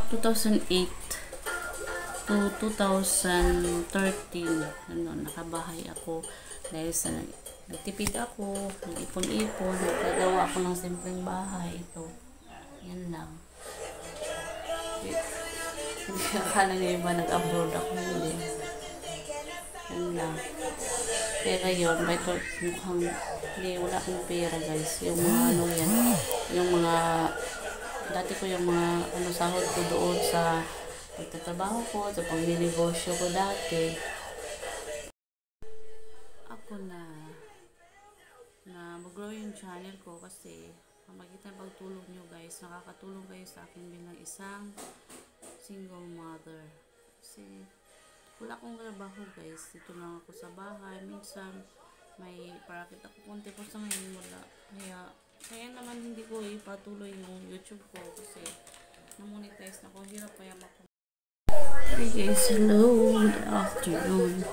2008 to 2013, nakabahay ako dahil sa nagtipid ako, nag-ipon-ipon, nagkagawa ako ng simpleng bahay. Ito, yan lang. Hindi akala niyo iba nag-abroad ako, hindi. Yan lang. Kaya ngayon, mukhang hindi, wala akong pera guys. Yung mga yan, yung mga dati ko yung mga sahod ko doon sa pagtatrabaho ko, sa pangninegosyo ko dati. Ako na mag-grow yung channel ko kasi pamagitan pagtulong nyo guys, nakakatulong kayo sa akin bilang isang single mother. Kasi wala akong trabaho guys, dito lang ako sa bahay. Minsan may parakit ako konti ko sa ngayon, wala. Kaya naman hindi ko ipatuloy yung YouTube ko kasi na-monetize na ako. Hirap kaya Hey guys, hello, good afternoon.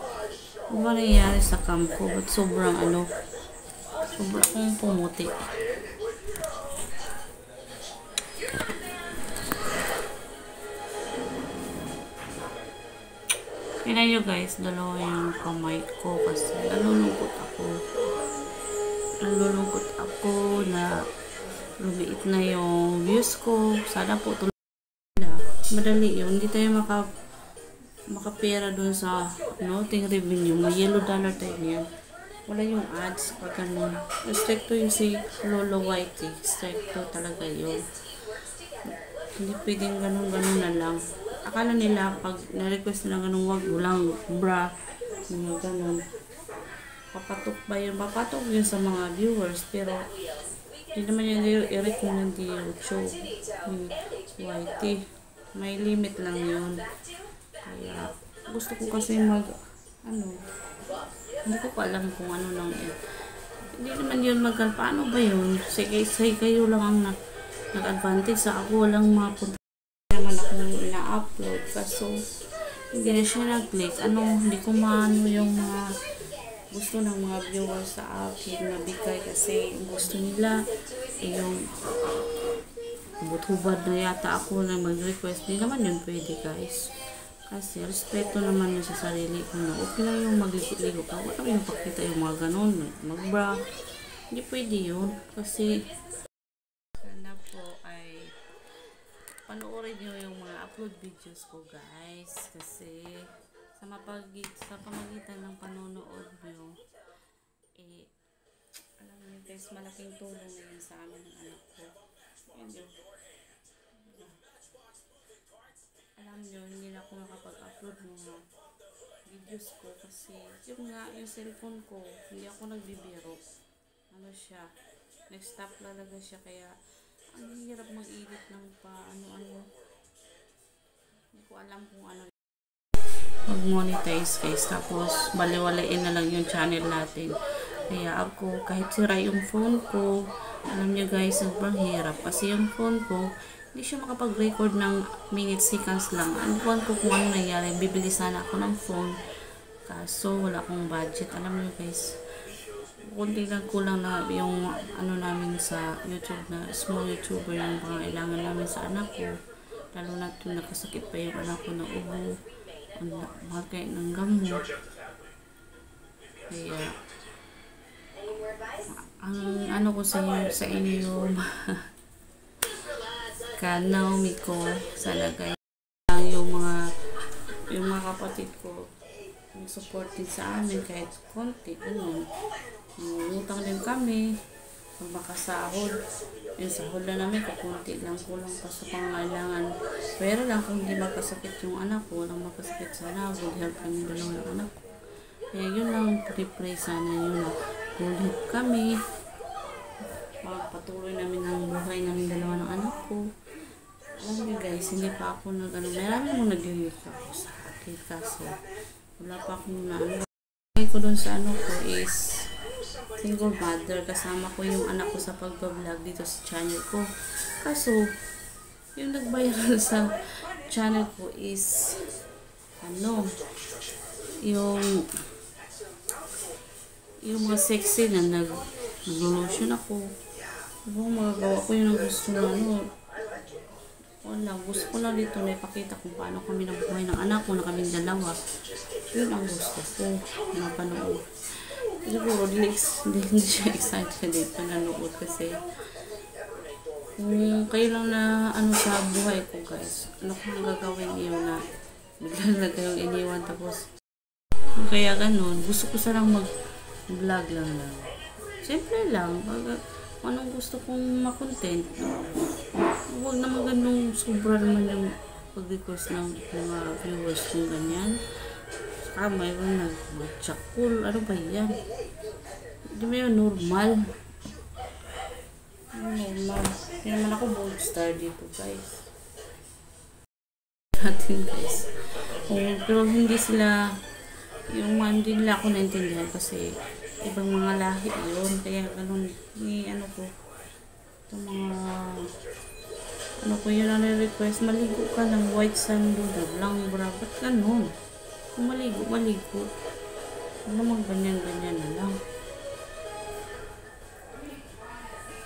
Ano ba nangyayari sa cam ko? Ba't sobrang akong pumuti. Tingnan nyo guys, dalawa yung kamay ko kasi nalulungkot ako na lumiit na yung views ko. Sana po tuloy na. Madali yun. Hindi tayo makapera dun sa ting revenue. May yellow dollar tayo yan. Wala yung ads pag ganun. Stricto yung si Lolo Whitey. Stricto talaga yun. Hindi pwedeng ganun na lang. Akala nila pag na-request nila ganun, wag lang bra. Ganun. Papatok ba yun? Papatok yun sa mga viewers. Pero hindi naman yung i-recommend yung YouTube. Whitey. May limit lang yun. Kaya gusto ko kasi hindi ko pa alam kung ano lang yun. Hindi naman yun paano ba yun? Say kayo lang ang nag-advantage sa ako. Walang mapunta naman akong ina-upload. Kaso hindi na siya nag-click. Hindi ko yung mga gusto ng mga viewers sa akin na bigay kasi gusto nila yung hubad na yata ako na mag-request. Hindi naman yun pwede guys. Kasi respeto naman yun sa sarili ko na okay lang yung magligo ka. Wala yung pakita yung mga ganun, mag-bra. Hindi pwede yun. Kasi sana po ay panoorin nyo yung mga upload videos ko guys. Kasi sa pamagitan ng panonood nyo, alam nyo guys, malaking tulong na yun sa amin ng anak ko. Alam nyo, hindi na ako nakapag-upload mga videos ko kasi yung cellphone ko, hindi ako nagbibiro. Nag-stop talaga siya kaya ang hirap mag-edit ng hindi ko alam kung mag-monetize guys, tapos baliwalain na lang yung channel natin. Kaya ako, kahit sira yung phone ko, alam nyo guys, sobrang hirap. Kasi yung phone ko, hindi siya makapag-record ng minutes, seconds lang. Ano ko kung ano nangyari. Bibili sana ako ng phone. Kaso, wala akong budget. Alam nyo guys, kunti lang kulang na yung namin sa YouTube na small YouTuber yung pangailangan namin sa anak ko. Lalo na ito, nakasakit pa yung anak ko na ubo. Mahal kayo ng gamot. Kaya, ang ko sa inyo Naomi ko, sana guys yung mga kapatid ko yung support din sa amin kahit konti. Utang din kami pag makasahod. Yung sahod na namin kakunti lang, kulang pa sa pangailangan. Pero lang kung hindi magkasakit yung anak ko, walang magkasakit sana, good health kami dalawa ng anak ko. Kaya yun lang, pray sana yun na good health kami. Patuloy namin ang buhay namin dalawa ng anak ko. Alam niyo guys, hindi pa ako marami mong nag-review ako sa akin kasi wala pa akong ko doon sa ko is single mother, kasama ko yung anak ko sa pag-vlog dito sa channel ko. Kaso yung nag-viral sa channel ko is yung mga sexy na nag-lotion ako. Magagawa ko yung gusto na Wala, gusto ko lang dito na ipakita kung paano kami nabuhay ng anak ko na kaming dalawa. Yun ang gusto ko na panood. Siguro, hindi siya excited dito nanood kasi kung kayo lang na sa buhay ko guys, ano kung gagawin niyo na biglang na kayong iniwan tapos kaya ganun, gusto ko sarang mag-vlog lang. Simple lang, anong gusto kong makontent. Huwag naman ganun, sobra naman yung pag-request ng mga viewers kung ganyan. Saka mayroon nag-chakul, ano ba yan? Hindi ba yun normal? Normal. Hindi naman ako bold star dito guys. Natin guys. Pero hindi sila, hindi nila ako naintindihan kasi ibang mga lahi yun. Kaya ganun, itong mga, yun ang request, maligo ka ng white sand lang, bra, ba't ganun? Kung maligo. Ano naman ganyan na lang.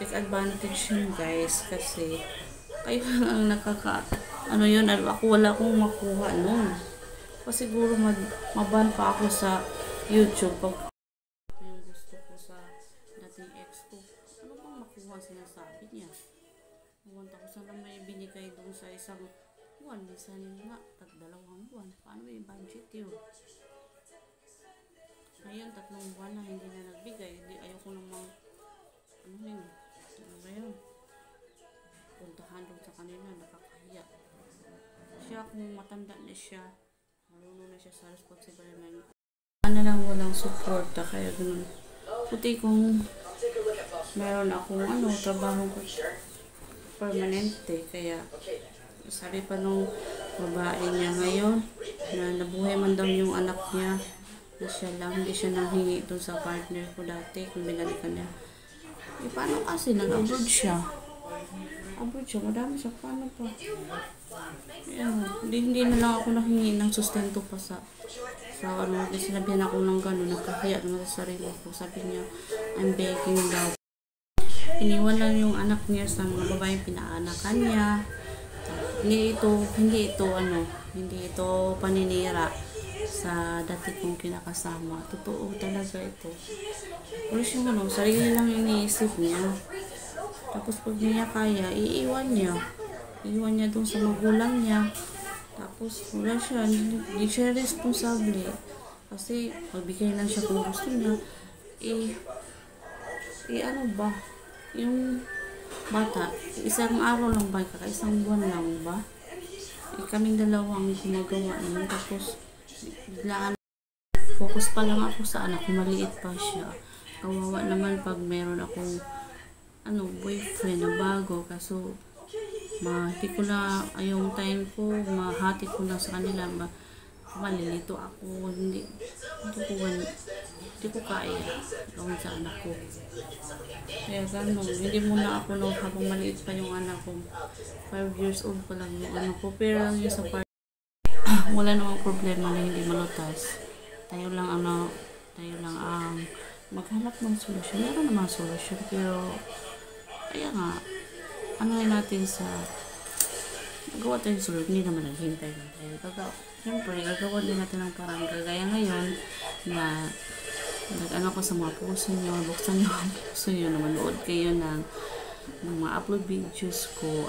Take advantage yun guys kasi kayo lang ang ako wala akong makuha nun. Kasi siguro maban pa ako sa YouTube pag yung gusto ko sa dating ex ko. Ano bang makuha ang sinasabi niya? 1,000 lang may binigay doon sa isang buwan. Minsan nga, 2 buwan. Paano may budget yun? Ngayon, 3 buwan na hindi na nagbigay. Ayoko namang ano ba yun? Puntahan doon sa kanila, nakakahiya. Siya, kung matanda na siya, marunong na siya sa responsible na lang walang suporta, kaya ganun. Puti kung meron akong trabaho ko permanente, kaya sabi pa nung babae niya ngayon, na nabuhay man daw yung anak niya, na siya lang, hindi siya nanghingi doon sa partner ko dati, kung binalikan niya. Paano kasi, nag-abroad siya, madami siya, paano pa? Hindi na lang ako nahingi ng sustento pa sa sinabihan ako ng gano'n, nakahiya naman sa sarili ko. Sabi niya, I'm begging daw. Iniwan lang yung anak niya sa mga babaeng pinaanakan niya. Hindi ito paninira sa dati kong kinakasama. Totoo talaga ito. Pero siya sarili lang iniisip niya. Tapos pag niya kaya, iiwan niya doon sa magulang niya. Tapos wala siya, hindi siya responsable. Kasi magbigay lang siya kung gusto niya. Yung bata, isang araw lang ba, kakaisang buwan lang ba? Kaming dalawang gumagawa naman. Tapos biglaan, focus pa lang ako sa anak, maliit pa siya. Kawawa naman pag meron akong boyfriend na bago, kaso mahati ko na yung time ko, mahati ko na sa kanila, malilito ako, hindi ko kaya gawin sa anak ko. Kaya gano'n, hindi muna ako habang maliit pa yung anak ko, 5 years old pa lang yung anak ko, pero yung sa wala namang problema na hindi malutas. Tayo lang ang maghanap ng solusyon. Meron namang solusyon, pero kaya nga, natin sa magawa tayo ng solusyon, hindi naman naghintay lang tayo. Siyempre, gagawa din natin ng parang kagaya ngayon na ko sa mga puso nyo, buksan nyo ang puso nyo na manood kayo ng mga upload videos ko.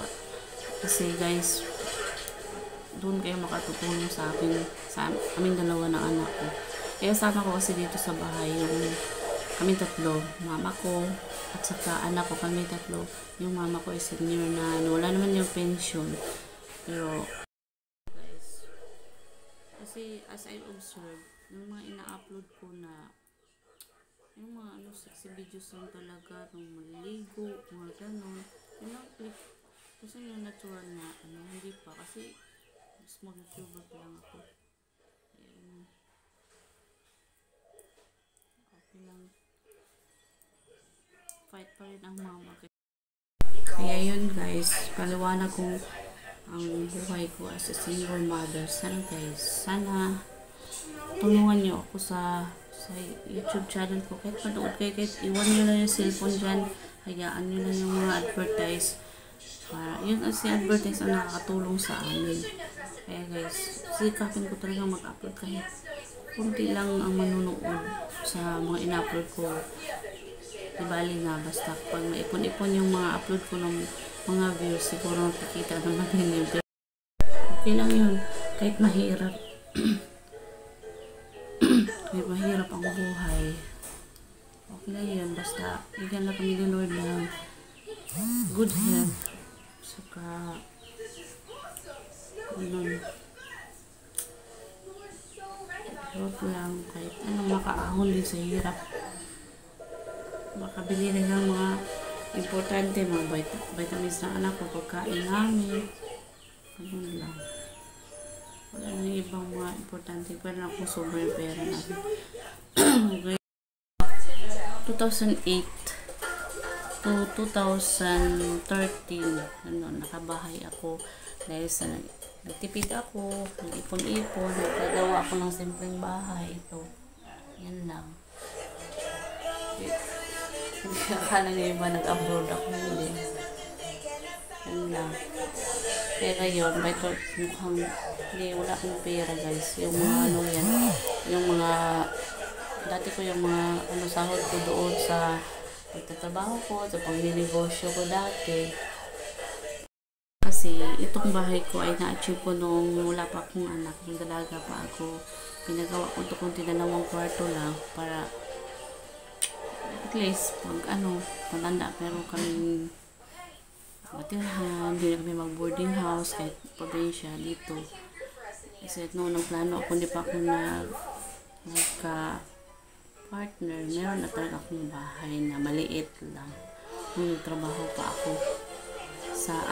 Kasi guys, doon kayo makatutulong sa aming dalawa ng anak ko. Kaya sama ko kasi dito sa bahay yung kami tatlo, mama ko at saka anak ko, kami tatlo. Yung mama ko is senior na wala naman yung pension. Pero guys, kasi as I observe, yung mga ina-upload ko na yung mga sexy videos lang talaga, nung maliligo, mga ganon, yung click kasi yung natural na hindi pa, kasi small YouTuber lang ako. Ayan. Okay lang. Fight pa rin ang mama. Kaya yun guys, paliwanag ko ang buhay ko as a single mother. Sana tulungan niyo ako sa YouTube channel ko. Kahit manood kayo, kahit iwan nyo lang yung cellphone dyan, hayaan nyo lang yung mga advertise. Yun si advertise ang nakakatulong sa amin. Kaya guys, sikapin ko talaga mag-upload kahit kunti lang ang manunood sa mga in-upload ko. Di bali na, basta pag maipon-ipon yung mga upload ko ng mga views, siguro nakikita naman yun. Okay lang yun, kahit mahirap. Kahit mahirap ang buhay. Okay lang yun, basta bigyan lang kami ni Lord ng good health. Saka, huwag lang kahit anong makaahon din sa hirap. Makabili rin ng mga importante, mga vitamins ng anak ko, pagkain namin. Ganun lang. Wala nang ibang mga importante, pero na kung sobrang pera namin. Okay. 2008 to 2013, nakabahay ako dahil sa nagtipid ako, nag-ipon-ipon, nagkagawa ako ng simpleng bahay. Ito, yan lang. Akala niyo iba nag-abroad ako, hindi. Yan lang. Kaya ngayon, may mukhang hindi, wala akong pera guys. Yung mga ano yan, yung mga, dati ko yung mga sahod ko doon sa pagtatrabaho ko, sa pagninegosyo ko dati. Kasi itong bahay ko ay na-achieve ko nung wala pa akong anak, yung dalaga pa ako. Pinagawa ko ito kung tinalawang kwarto lang para at least pag matanda pero kaming matirhan, hindi na kami mag-boarding house kahit probinsya dito. Kasi noong nagplano ako, hindi pa ako nagka-partner, meron na talaga akong bahay na maliit lang. Nung nagtrabaho pa ako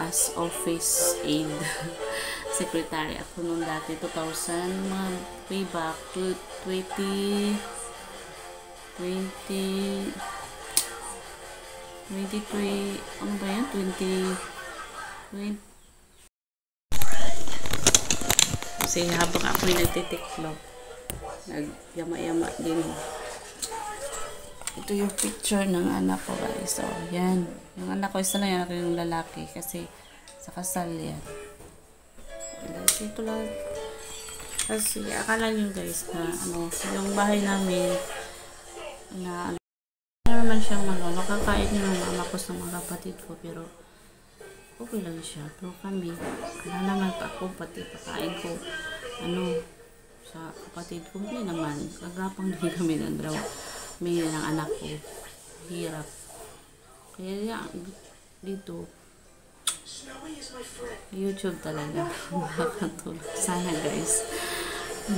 as office aide. Secretary ako nung dati, 2000, way back to 23, ano ba yan? 20. Kasi habang ako yung nagtitiklop, nagyama-yama din. Ito yung picture ng anak ko guys. So, yan. Yung anak ko, isa lang yan ako yung lalaki kasi sa kasal yan. Ito lang. Kasi akala nyo guys na yung bahay namin na naman siyang makakain nyo ng mama ko sa mga kapatid ko, pero okay lang siya. Pero kami, naman pa ako, pati pakain ko sa kapatid ko, hindi naman. Nagrapang din kami ng ng anak ko. Hirap. Kaya yan, dito, YouTube talaga. Makakatulog. Sana guys,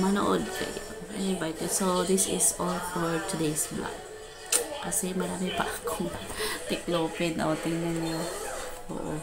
manood kayo. Anyway, so this is all for today's vlog. Kasi marami pa akong tiklopin. O, tingnan nyo. Oo.